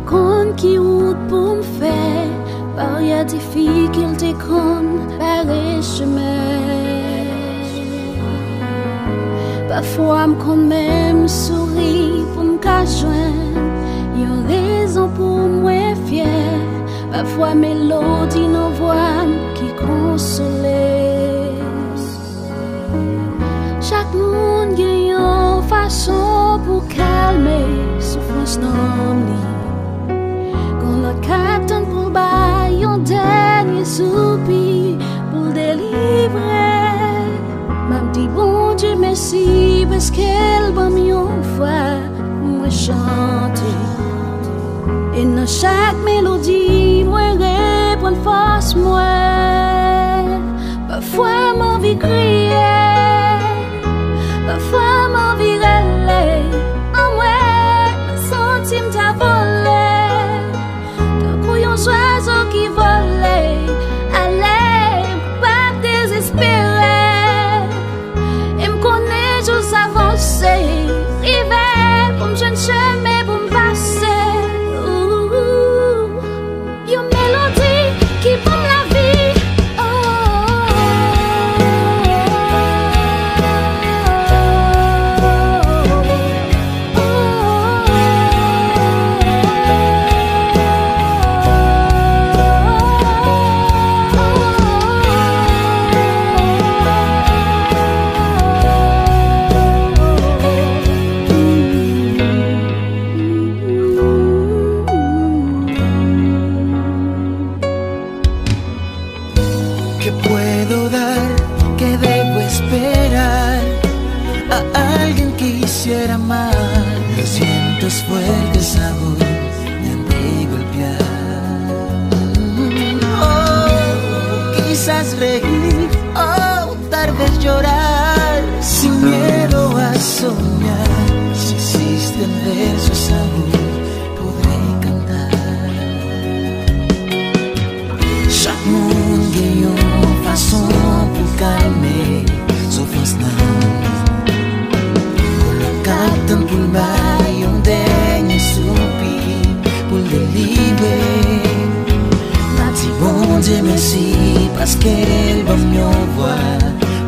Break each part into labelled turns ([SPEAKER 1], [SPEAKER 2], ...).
[SPEAKER 1] kon ki route pour me faire, par y a difficulté kon pare chemin. Parfois m'kon même souris pour m'ka joindre, yon raison pour moi fier. Parfois mélodie nos voix qui consolait. Chaque monde gagne une façon pour calmer souffrance non li. Quand le capitaine pour bailler un dernier soupir pour délivrer. M'a dit bon Dieu merci parce qu'elle va mieux fois moi chanter. Et dans chaque mélodie, moi répond force moi. Parfois m'envie crier, parfois m'envie râler. En moi, sentime ta volée. Tant qu'on y a un oiseau qui volait, allez, pas désespérer. Et me connaît juste avancer, river pour me jeune chemin pour me passer. Qui pour la vie,
[SPEAKER 2] ¿qué puedo dar? ¿Qué debo esperar? A alguien que quisiera amar. Los vientos fuertes aún me han de golpear. Oh, quizás reír, oh, tal vez llorar, sin miedo a soñar. Si existen versos aún podré cantar. Chaque monde gagne une façon pour calmer souffrance nan. Le capitaine pour bailler un dernier soupir pour délivrer. M'a dit bon Dieu merci parce qu'elle va mieux voir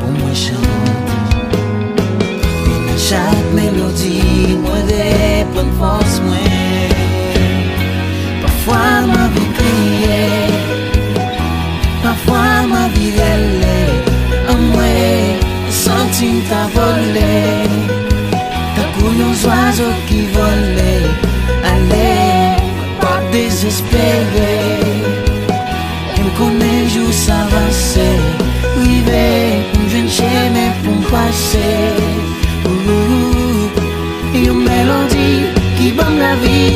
[SPEAKER 2] pour moi chanter. Et dans chaque mélodie, moi répond force moi. Parfois ma vie crier, parfois ma vie relève. En moi, sentime ta volée. T'as couillon oiseaux qui volent. Allez, pas désespérer. Elle me connaît juste avancer. River, comme je ne sais même pour me passer. Et une mélodie qui bombe la vie.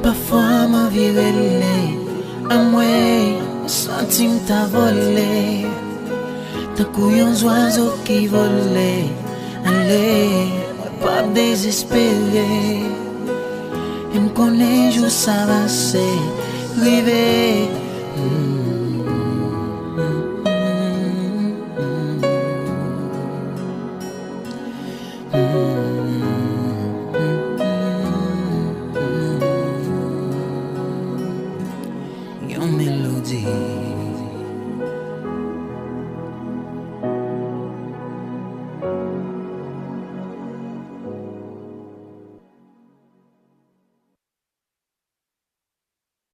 [SPEAKER 2] Parfois ma vie relève, à moi, sentime ta volée. T'as couillon oiseaux qui volent. Allez, pas désespérer. Elle me connaît juste avancer, river.